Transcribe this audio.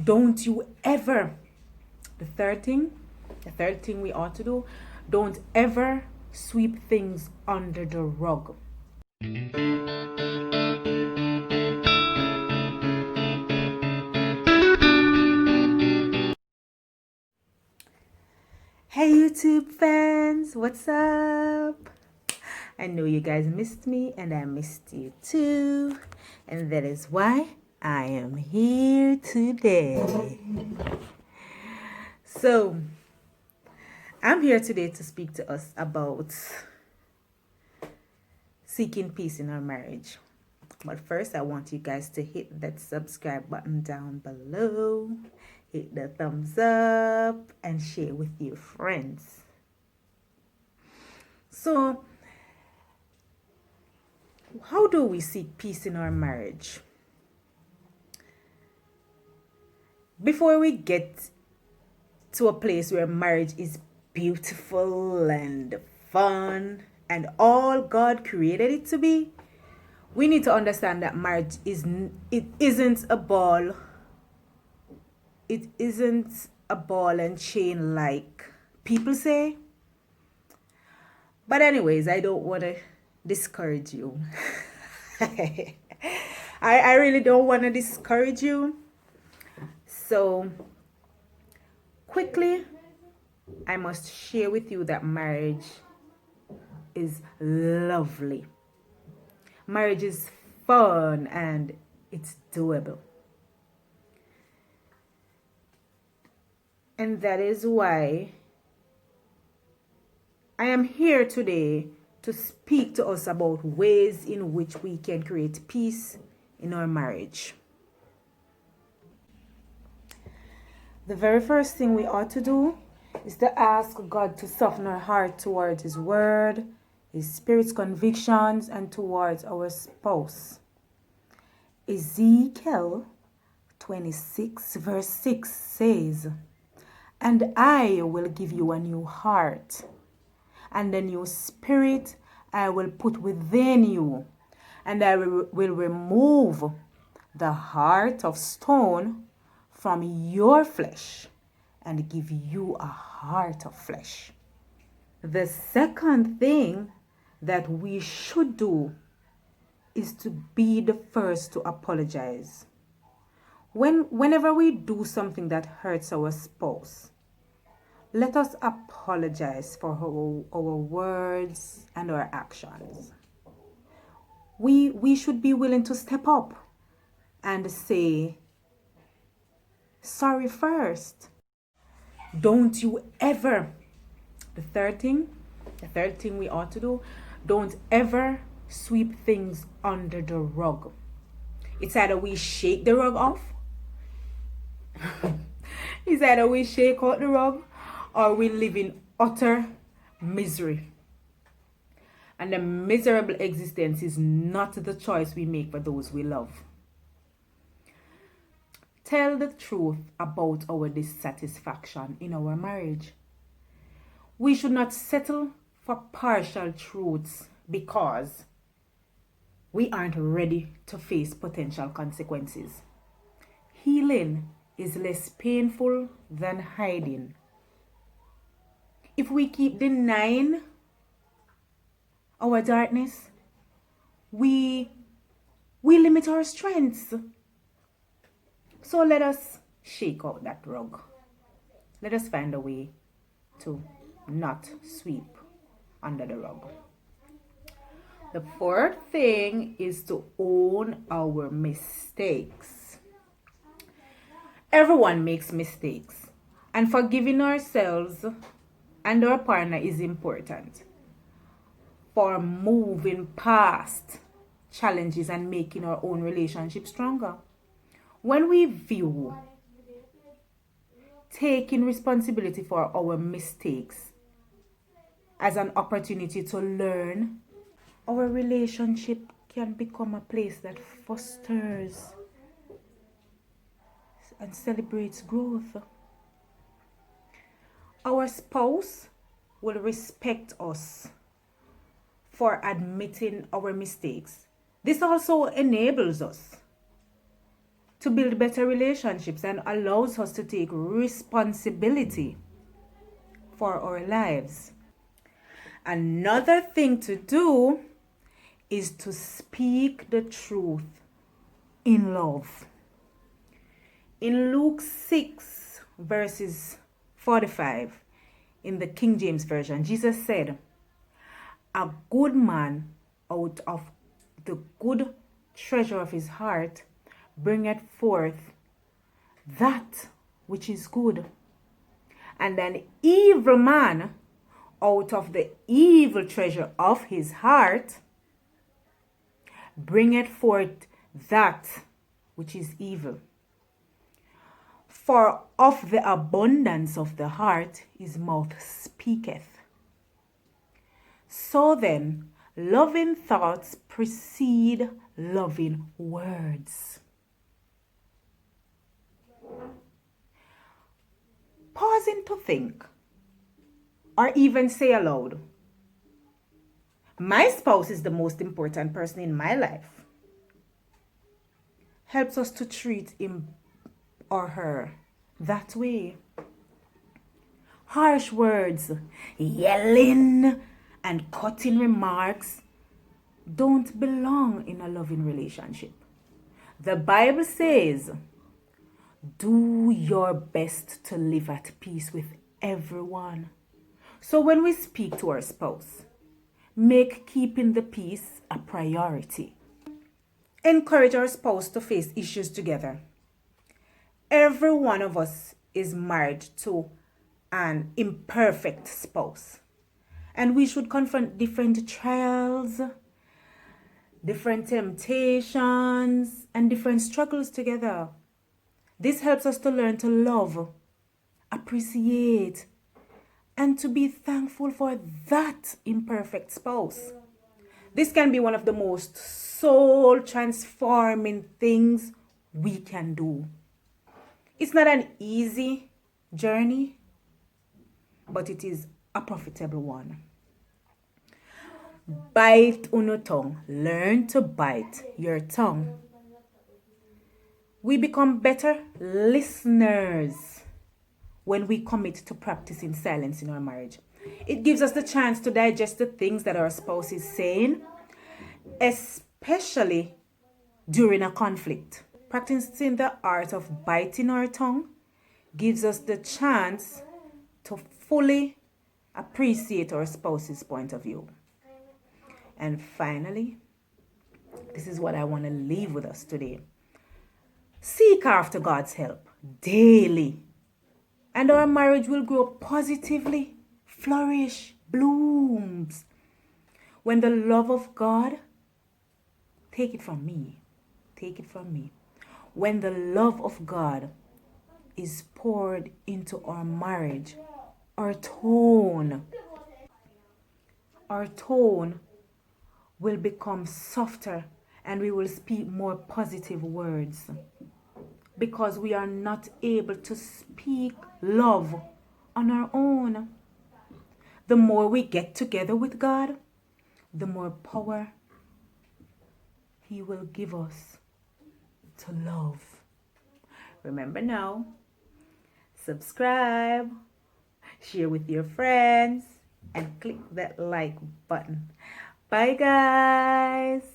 Don't you ever, the third thing we ought to do, don't ever sweep things under the rug. Hey YouTube fans, what's up? I know you guys missed me and I missed you too. And that is why I am here today. So, I'm here today to speak to us about seeking peace in our marriage. But first, I want you guys to hit that subscribe button down below, hit the thumbs up, and share with your friends. So, how do we seek peace in our marriage? Before we get to a place where marriage is beautiful and fun and all God created it to be, we need to understand that marriage isn't a ball. It isn't a ball and chain like people say. But anyways, I don't want to discourage you. I really don't want to discourage you. So quickly, I must share with you that marriage is lovely. Marriage is fun and it's doable. And that is why I am here today to speak to us about ways in which we can create peace in our marriage. The very first thing we ought to do is to ask God to soften our heart towards His Word, His Spirit's convictions, and towards our spouse. Ezekiel 26 verse 6 says, "And I will give you a new heart, and a new spirit I will put within you, and I will remove the heart of stone from your flesh and give you a heart of flesh." The second thing that we should do is to be the first to apologize. Whenever we do something that hurts our spouse, let us apologize for our words and our actions. We should be willing to step up and say sorry first. Don't you ever, the third thing we ought to do, don't ever sweep things under the rug. It's either we shake the rug off, it's either we shake out the rug, or we live in utter misery. And a miserable existence is not the choice we make for those we love. Tell the truth about our dissatisfaction in our marriage. We should not settle for partial truths because we aren't ready to face potential consequences. Healing is less painful than hiding. If we keep denying our darkness, we limit our strengths. So let us shake out that rug. Let us find a way to not sweep under the rug. The fourth thing is to own our mistakes. Everyone makes mistakes, and forgiving ourselves and our partner is important for moving past challenges and making our own relationship stronger. When we view taking responsibility for our mistakes as an opportunity to learn, our relationship can become a place that fosters and celebrates growth. Our spouse will respect us for admitting our mistakes. This also enables us to build better relationships and allows us to take responsibility for our lives. Another thing to do is to speak the truth in love. In Luke 6, verses 45, in the King James Version, Jesus said, "A good man out of the good treasure of his heart bringeth forth that which is good. And an evil man out of the evil treasure of his heart bringeth forth that which is evil. For of the abundance of the heart his mouth speaketh." So then, loving thoughts precede loving words. Pausing to think, or even say aloud, "My spouse is the most important person in my life," helps us to treat him or her that way. Harsh words, yelling, and cutting remarks don't belong in a loving relationship. The Bible says, "Do your best to live at peace with everyone." So when we speak to our spouse, make keeping the peace a priority. Encourage our spouse to face issues together. Every one of us is married to an imperfect spouse, and we should confront different trials, different temptations, and different struggles together. This helps us to learn to love, appreciate, and to be thankful for that imperfect spouse. This can be one of the most soul transforming things we can do. It's not an easy journey, but it is a profitable one. Bite on your tongue. Learn to bite your tongue. We become better listeners when we commit to practicing silence in our marriage. It gives us the chance to digest the things that our spouse is saying, especially during a conflict. Practicing the art of biting our tongue gives us the chance to fully appreciate our spouse's point of view. And finally, this is what I want to leave with us today. Seek after God's help daily, and our marriage will grow positively, flourish, blooms. When the love of God, take it from me, when the love of God is poured into our marriage, our tone will become softer, and we will speak more positive words, because we are not able to speak love on our own. The more we get together with God, the more power He will give us to love. Remember now, subscribe, share with your friends, and click that like button. Bye, guys.